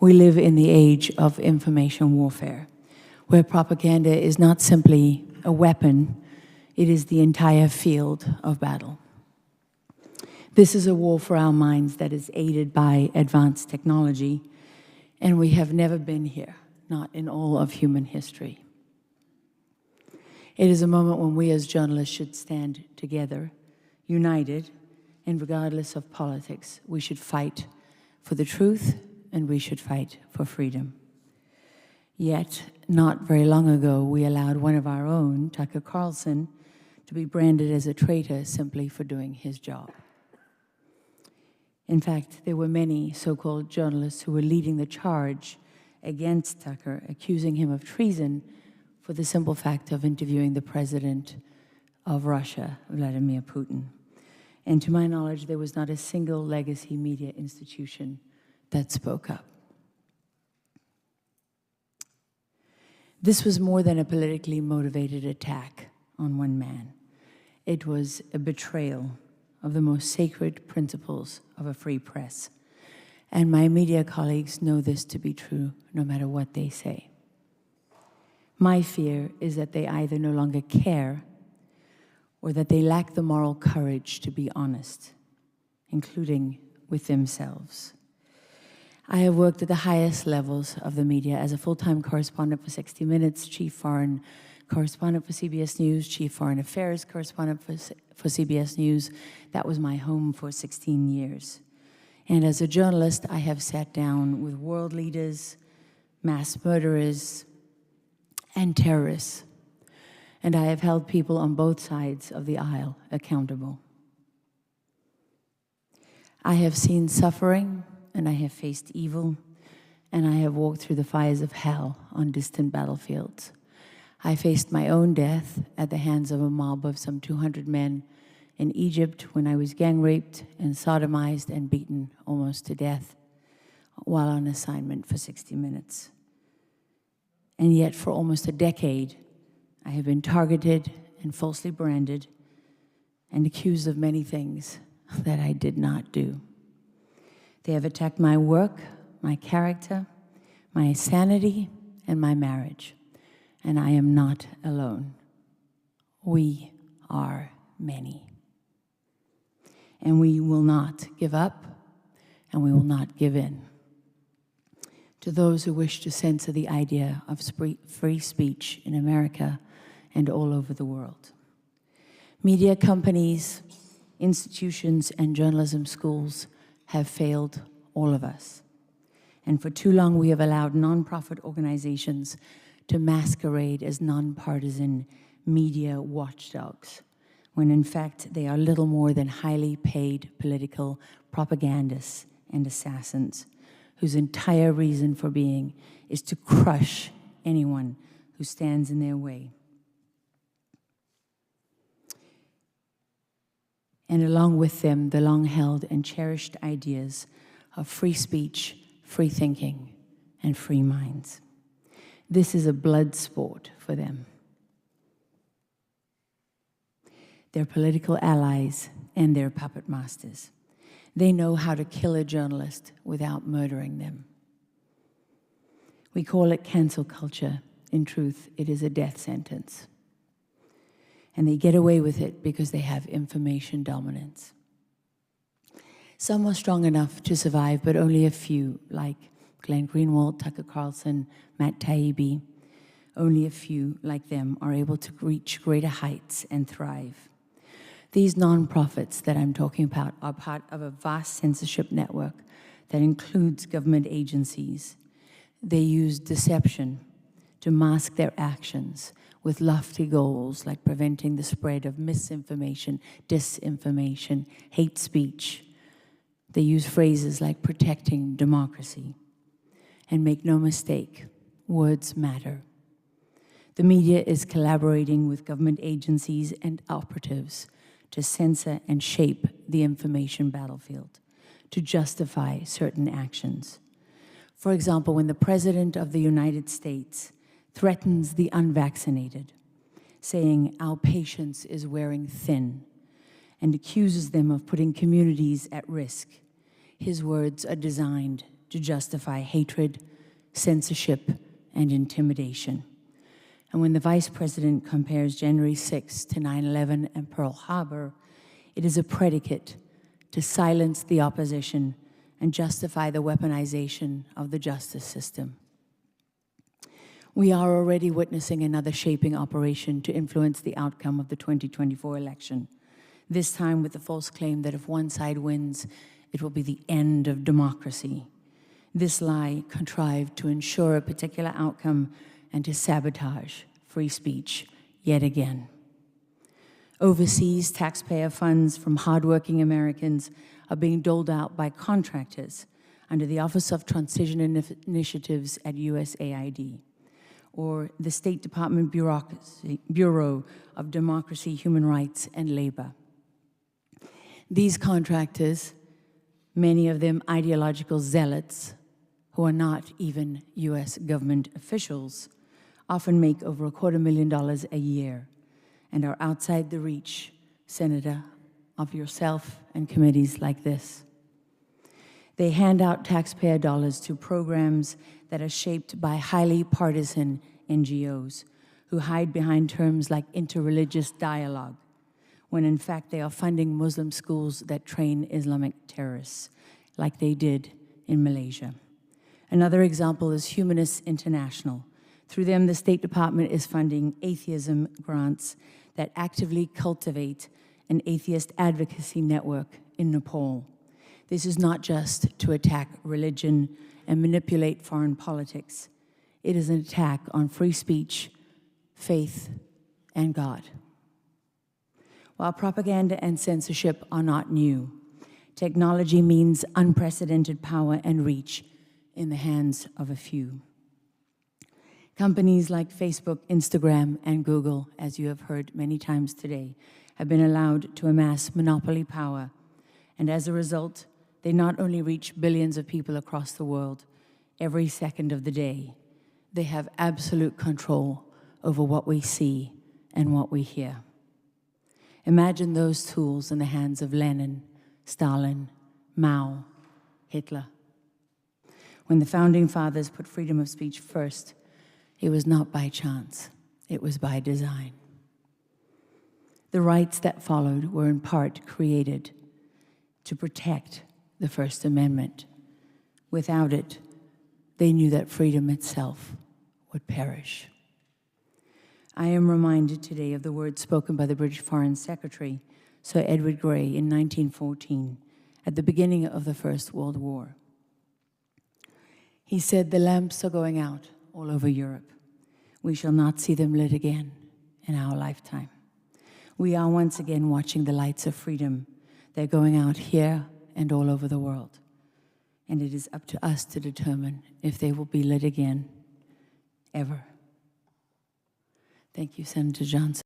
We live in the age of information warfare, where propaganda is not simply a weapon, it is the entire field of battle. This is a war for our minds that is aided by advanced technology, and we have never been here, not in all of human history. It is a moment when we as journalists should stand together, united, and regardless of politics, we should fight for the truth and we should fight for freedom. Yet, not very long ago, we allowed one of our own, Tucker Carlson, to be branded as a traitor simply for doing his job. In fact, there were many so-called journalists who were leading the charge against Tucker, accusing him of treason for the simple fact of interviewing the president of Russia, Vladimir Putin. And to my knowledge, there was not a single legacy media institution that spoke up. This was more than a politically motivated attack on one man. It was a betrayal of the most sacred principles of a free press. And my media colleagues know this to be true, no matter what they say. My fear is that they either no longer care or that they lack the moral courage to be honest, including with themselves. I have worked at the highest levels of the media as a full-time correspondent for 60 Minutes, chief foreign correspondent for CBS News, chief foreign affairs correspondent for CBS News. That was my home for 16 years. And as a journalist, I have sat down with world leaders, mass murderers, and terrorists. And I have held people on both sides of the aisle accountable. I have seen suffering, and I have faced evil, and I have walked through the fires of hell on distant battlefields. I faced my own death at the hands of a mob of some 200 men in Egypt when I was gang raped and sodomized and beaten almost to death while on assignment for 60 Minutes. And yet for almost a decade, I have been targeted and falsely branded and accused of many things that I did not do. They have attacked my work, my character, my sanity, and my marriage. And I am not alone. We are many. And we will not give up, and we will not give in to those who wish to censor the idea of free speech in America and all over the world. Media companies, institutions, and journalism schools have failed all of us. And for too long, we have allowed nonprofit organizations to masquerade as nonpartisan media watchdogs, when in fact they are little more than highly paid political propagandists and assassins whose entire reason for being is to crush anyone who stands in their way. And along with them, the long-held and cherished ideas of free speech, free thinking, and free minds. This is a blood sport for them. They're political allies and they're puppet masters. They know how to kill a journalist without murdering them. We call it cancel culture. In truth, it is a death sentence. And they get away with it because they have information dominance. Some are strong enough to survive, but only a few, like Glenn Greenwald, Tucker Carlson, Matt Taibbi. Only a few, like them, are able to reach greater heights and thrive. These nonprofits that I'm talking about are part of a vast censorship network that includes government agencies. They use deception to mask their actions with lofty goals like preventing the spread of misinformation, disinformation, hate speech. They use phrases like protecting democracy. And make no mistake, words matter. The media is collaborating with government agencies and operatives to censor and shape the information battlefield, to justify certain actions. For example, when the President of the United States threatens the unvaccinated, saying our patience is wearing thin, and accuses them of putting communities at risk, his words are designed to justify hatred, censorship, and intimidation. And when the Vice President compares January 6 to 9/11 and Pearl Harbor, it is a predicate to silence the opposition and justify the weaponization of the justice system. We are already witnessing another shaping operation to influence the outcome of the 2024 election, this time with the false claim that if one side wins, it will be the end of democracy. This lie contrived to ensure a particular outcome and to sabotage free speech yet again. Overseas, taxpayer funds from hardworking Americans are being doled out by contractors under the Office of Transition Initiatives at USAID, or the State Department Bureau of Democracy, Human Rights, and Labor. These contractors, many of them ideological zealots who are not even US government officials, often make over $250,000 a year and are outside the reach, Senator, of yourself and committees like this. They hand out taxpayer dollars to programs that are shaped by highly partisan NGOs who hide behind terms like interreligious dialogue, when in fact they are funding Muslim schools that train Islamic terrorists, like they did in Malaysia. Another example is Humanists International. Through them, the State Department is funding atheism grants that actively cultivate an atheist advocacy network in Nepal. This is not just to attack religion and manipulate foreign politics. It is an attack on free speech, faith, and God. While propaganda and censorship are not new, technology means unprecedented power and reach in the hands of a few. Companies like Facebook, Instagram, and Google, as you have heard many times today, have been allowed to amass monopoly power, and as a result, they not only reach billions of people across the world every second of the day, they have absolute control over what we see and what we hear. Imagine those tools in the hands of Lenin, Stalin, Mao, Hitler. When the Founding Fathers put freedom of speech first, it was not by chance, it was by design. The rights that followed were in part created to protect the First Amendment. Without it, they knew that freedom itself would perish. I am reminded today of the words spoken by the British Foreign Secretary, Sir Edward Grey, in 1914, at the beginning of the First World War. He said, "The lamps are going out all over Europe. We shall not see them lit again in our lifetime. We are once again watching the lights of freedom. They're going out here and all over the world. And it is up to us to determine if they will be lit again, ever." Thank you, Senator Johnson.